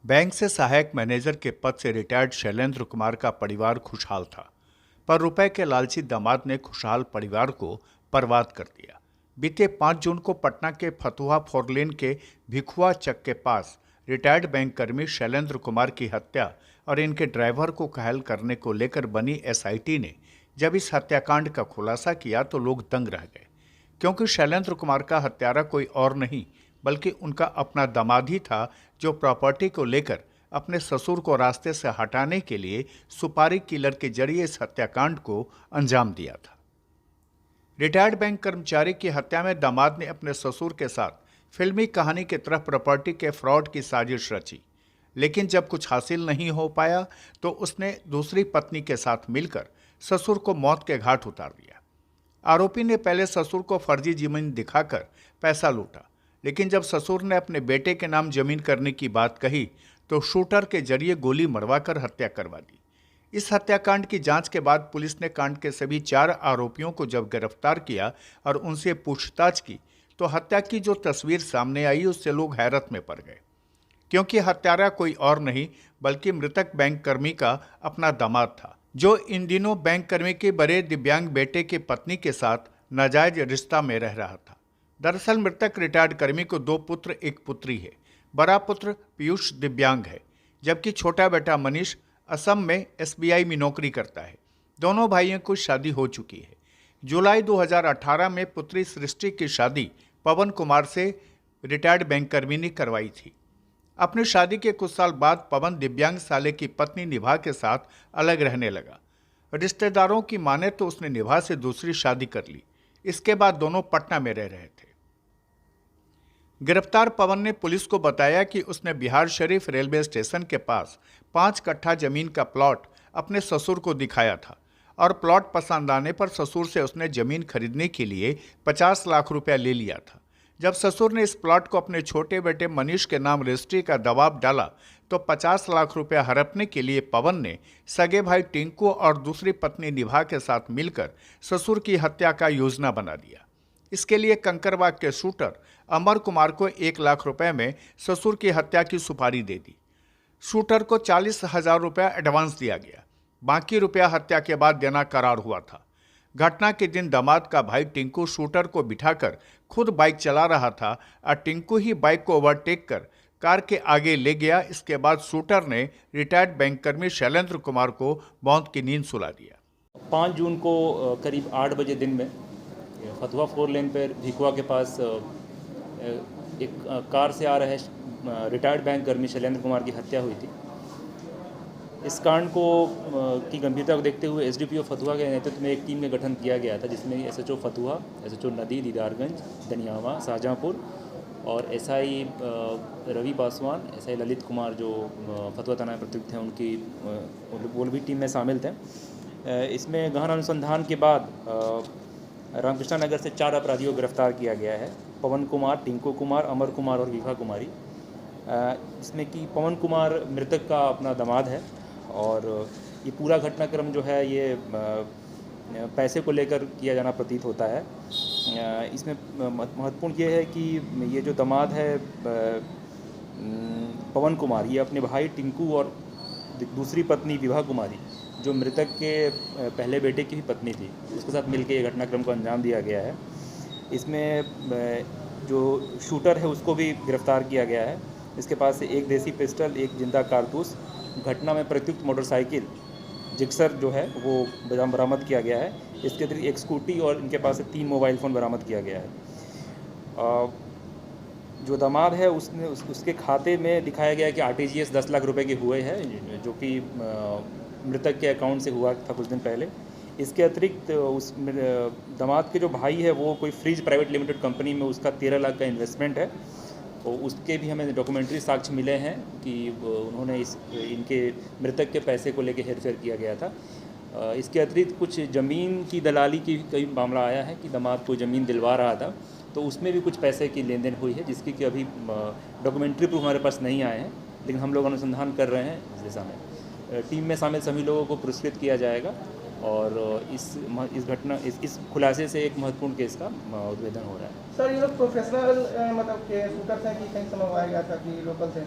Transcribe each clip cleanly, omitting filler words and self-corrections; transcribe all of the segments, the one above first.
Bank से सहायक manager के पद से रिटायर्ड शैलेंद्र कुमार का परिवार खुशहाल था, पर रुपए के लालची दामाद ने खुशहाल परिवार को बर्बाद कर दिया। बीते 5 जून को पटना के फतुहा फोरलेन के भिखुआ चक के पास रिटायर्ड बैंक कर्मी शैलेंद्र कुमार की हत्या और इनके ड्राइवर को घायल करने को लेकर बनी एसआईटी ने जब इस हत्याकांड का खुलासा किया तो लोग दंग रह गए, क्योंकि शैलेंद्र कुमार का हत्यारा कोई और नहीं बल्कि उनका अपना दामाद ही था, जो प्रॉपर्टी को लेकर अपने ससुर को रास्ते से हटाने के लिए सुपारी किलर के जरिए इस हत्याकांड को अंजाम दिया था। रिटायर्ड बैंक कर्मचारी की हत्या में दामाद ने अपने ससुर के साथ फिल्मी कहानी की तरह प्रॉपर्टी के फ्रॉड की साजिश रची, लेकिन जब कुछ हासिल नहीं हो पाया तो उसने दूसरी पत्नी के साथ मिलकर ससुर को मौत के घाट उतार दिया। आरोपी ने पहले ससुर को फर्जी जमीन दिखाकर पैसा लूटा, लेकिन जब ससुर ने अपने बेटे के नाम जमीन करने की बात कही तो शूटर के जरिए गोली मरवाकर हत्या करवा दी। इस हत्याकांड की जांच के बाद पुलिस ने कांड के सभी 4 आरोपियों को जब गिरफ्तार किया और उनसे पूछताछ की तो हत्या की जो तस्वीर सामने आई उससे लोग हैरत में पड़ गए, क्योंकि हत्यारा कोई और नहीं बल्कि मृतक बैंक कर्मी का अपना दामाद था, जो इन दिनों बैंक कर्मी के बड़े दिव्यांग बेटे की पत्नी के साथ नाजायज रिश्ता में रह रहा था। दरअसल मृतक रिटायर्ड कर्मी को 2 पुत्र 1 पुत्री है। बड़ा पुत्र पीयूष दिव्यांग है, जबकि छोटा बेटा मनीष असम में एसबीआई में नौकरी करता है। दोनों भाइयों की शादी हो चुकी है। जुलाई 2018 में पुत्री सृष्टि की शादी पवन कुमार से रिटायर्ड बैंक कर्मी ने करवाई थी। अपनी शादी के कुछ साल बाद पवन दिव्यांग साले की पत्नी निभा के साथ अलग रहने लगा। रिश्तेदारों की माने तो उसने निभा से दूसरी शादी कर ली। इसके बाद दोनों पटना में रह रहे थे। गिरफ्तार पवन ने पुलिस को बताया कि उसने बिहार शरीफ रेलवे स्टेशन के पास 5 कट्ठा जमीन का प्लॉट अपने ससुर को दिखाया था और प्लॉट पसंद आने पर ससुर से उसने जमीन खरीदने के लिए 50 लाख रुपया ले लिया था। जब ससुर ने इस प्लॉट को अपने छोटे बेटे मनीष के नाम रजिस्ट्री का दबाव डाला तो 50 लाख रुपया हड़पने के लिए पवन ने सगे भाई टिंकू और दूसरी पत्नी निभा के साथ मिलकर ससुर की हत्या का योजना बना दिया। इसके लिए कंकरबाग के शूटर अमर कुमार को 1 लाख रुपए में ससुर की हत्या की सुपारी दे दी। शूटर को 40,000 रुपया एडवांस दिया गया, बाकी रुपया हत्या के बाद देना करार हुआ था। घटना के दिन दामाद का भाई टिंकू शूटर को बिठाकर खुद बाइक चला रहा था और टिंकू ही बाइक को ओवरटेक कर कार के आगे ले गया। इसके बाद शूटर ने रिटायर्ड बैंक कर्मी शैलेंद्र कुमार को मौत की नींद सुला दिया। 5 जून को करीब 8 बजे दिन में फतुहा 4 लेन पर भिखुआ के पास एक कार से आ रहे रिटायर्ड बैंक कर्मी शैलेंद्र कुमार की हत्या हुई थी। इस कांड को की गंभीरता को देखते हुए एसडीपीओ फतुहा के नेतृत्व में एक टीम का गठन किया गया था, जिसमें एसएचओ फतुहा, एसएचओ नदी, दीदारगंज, दनियावा, शाहजहाँपुर और एसआई रवि पासवान, एसआई ललित कुमार जो फतुहा थाना में प्रयुक्त हैं उनकी वो भी टीम में शामिल थे। इसमें गहन अनुसंधान के बाद रामकृष्णा नगर से 4 अपराधियों को गिरफ्तार किया गया है। पवन कुमार, टिंकू कुमार, अमर कुमार और विभा कुमारी। इसमें कि पवन कुमार मृतक का अपना दामाद है और ये पूरा घटनाक्रम जो है ये पैसे को लेकर किया जाना प्रतीत होता है। इसमें महत्वपूर्ण ये है कि ये जो दामाद है पवन कुमार, ये अपने भाई टिंकू और दूसरी पत्नी विभा कुमारी जो मृतक के पहले बेटे की भी पत्नी थी, उसके साथ मिलकर ये घटनाक्रम को अंजाम दिया गया है। इसमें जो शूटर है उसको भी गिरफ्तार किया गया है। इसके पास से 1 देसी पिस्टल, 1 जिंदा कारतूस, घटना में प्रयुक्त मोटरसाइकिल जिक्सर जो है वो बरामद किया गया है। इसके अतिरिक्त 1 स्कूटी और इनके पास से 3 मोबाइल फ़ोन बरामद किया गया है। जो दामाद है उसके खाते में दिखाया गया है कि आरटीजीएस 10 लाख रुपए के हुए हैं, जो कि मृतक के अकाउंट से हुआ था कुछ दिन पहले। इसके अतिरिक्त उस दामाद के जो भाई है वो कोई फ्रिज प्राइवेट लिमिटेड कंपनी में उसका 13 लाख का इन्वेस्टमेंट है, और उसके भी हमें डॉक्यूमेंट्री साक्ष्य मिले हैं कि उन्होंने इनके मृतक के पैसे को लेकर हेरफेर किया गया था। इसके अतिरिक्त कुछ ज़मीन की दलाली की कई मामला आया है कि दामाद को ज़मीन दिलवा रहा था, तो उसमें भी कुछ पैसे की लेन देन हुई है, जिसकी कि अभी डॉक्यूमेंट्री प्रूफ हमारे पास नहीं आए हैं, लेकिन हम लोग अनुसंधान कर रहे हैं इस दिशा में। टीम में शामिल सभी लोगों को पुरस्कृत किया जाएगा और इस खुलासे से एक महत्वपूर्ण केस का उद्भेदन हो रहा है। सर, ये लोग प्रोफेशनल मतलब के शूटर्स हैं कि कहीं से मंगवाया गया था कि लोकल से?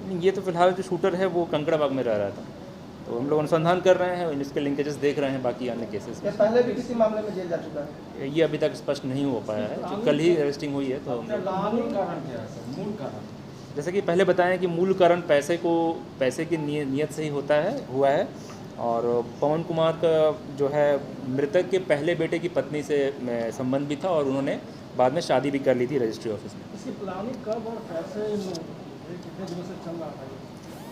नहीं, ये तो फिलहाल जो शूटर है वो कंकड़ाबाग में रह रहा था, तो हम लोग अनुसंधान कर रहे हैं, इसके लिंकेजेस देख रहे हैं बाकी अन्य केसेस में। पहले भी किसी मामले में जेल जा चुका है? ये अभी तक स्पष्ट नहीं हो पाया है, जो कल ही अरेस्टिंग हुई है। तो हम मूल कारण क्या है सर? मूल कारण जैसे कि पहले बताएं कि मूल कारण पैसे की नियत से ही हुआ है। और पवन कुमार का जो है मृतक के पहले बेटे की पत्नी से संबंध भी था, और उन्होंने बाद में शादी भी कर ली थी रजिस्ट्री ऑफिस में। इसकी प्लानिंग कब और कैसे कितने दिनों से चल रहा था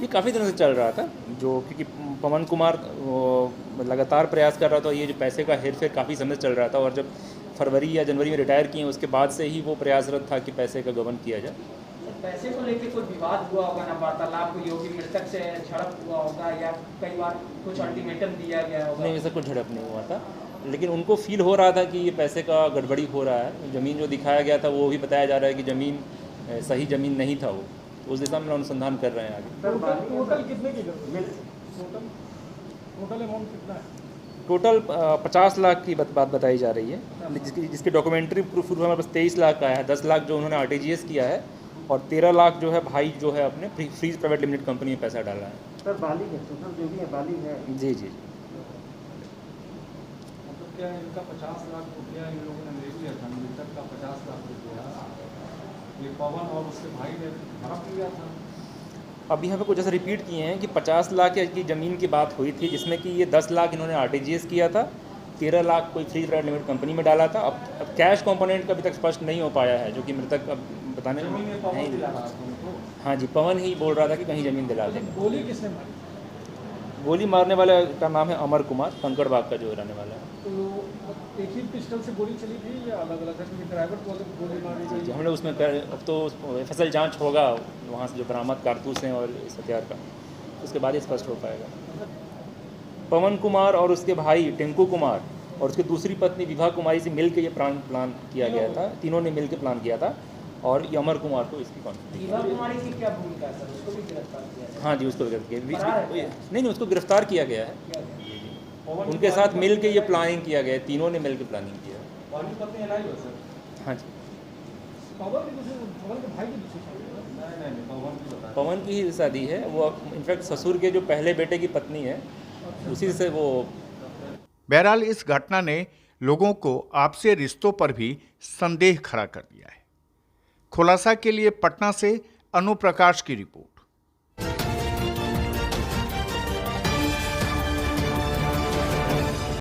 ये काफ़ी दिनों से चल रहा था, जो क्योंकि पवन कुमार लगातार प्रयास कर रहा था, ये जो पैसे का हेर फेर काफ़ी समय से चल रहा था, और जब फरवरी या जनवरी में रिटायर किए उसके बाद से ही वो प्रयासरत था कि पैसे का गबन किया जाए। पैसे को लेकर कोई विवाद हुआ होगा ना, वार्तालाप हुई होगी, मृतक से झड़प हुआ होगा, या कई बार कुछ अल्टीमेटम दिया गया होगा? नहीं, ऐसा कुछ झड़प नहीं हुआ था, लेकिन उनको फील हो रहा था कि ये पैसे का गड़बड़ी हो रहा है। ज़मीन जो दिखाया गया था वो भी बताया जा रहा है कि ज़मीन सही ज़मीन नहीं था, वो उस दिशा में अनुसंधान कर रहे हैं आगे। टोटल कितने की टोटल अमाउंट कितना है? टोटल 50 लाख की बात बताई जा रही है, जिसके डॉक्यूमेंट्री प्रूफ हमारे पास 23 लाख का है। 10 लाख जो उन्होंने RTGS किया है, और 13 लाख जो है भाई जो है अपने फ्रीज प्राइवेट लिमिटेड कंपनी में पैसा डाला है। सर बालिग है, टोटल जो भी है बालिग है? जी जी। मतलब क्या इनका 50 लाख रुपया इन लोगों ने ले लिया था, मृतक का 50 लाख रुपया ये पवन और उसके भाई ने हड़प लिया था। अब यहाँ पे कुछ ऐसा रिपीट किए हैं कि 50 लाख की ज़मीन की बात हुई थी, जिसमें कि ये 10 लाख इन्होंने RTGS किया था, 13 लाख कोई फ्रीज प्राइवेट लिमिटेड कंपनी में डाला था। अब कैश कंपोनेंट का अभी तक स्पष्ट नहीं हो पाया है, जो कि मृतक अब बताने नहीं दिला। हाँ जी, पवन ही बोल रहा था कि कहीं ज़मीन दिला देंगे। गोली किसने मारी? गोली मारने वाले का नाम है अमर कुमार, कंकड़बाग का जो रहने वाला है। तो एक ही पिस्टल से गोली चली थी या अलग अलग? ड्राइवर को गोली मारी गई? हम लोग उसमें अब तो FSL जांच होगा, वहाँ से जो बरामद कारतूस हैं और इस हथियार का, उसके बाद ही स्पष्ट हो पाएगा। पवन कुमार और उसके भाई टिंकू कुमार और उसकी दूसरी पत्नी विभा कुमारी से मिल के ये प्लान किया गया था। तीनों ने मिल के प्लान किया था, और ये अमर कुमार को इसकी विभा कुमारी की क्या भूमिका है सर? उसको भी गिरफ्तार किया? हाँ जी, उसको नहीं, उसको गिरफ्तार किया गया है। उनके साथ मिल के ये प्लानिंग किया गया है, तीनों ने मिल के प्लानिंग किया है। पत्नी अलाइव है सर? हाँ जी। पवन के भाई की दूसरी शादी है? नहीं, पवन की ही शादी है, वो इनफैक्ट ससुर के जो पहले बेटे की पत्नी है, उसी से वो। बहरहाल इस घटना ने लोगों को आपसी रिश्तों पर भी संदेह खड़ा कर दिया है। खुलासा के लिए पटना से अनु प्रकाश की रिपोर्ट।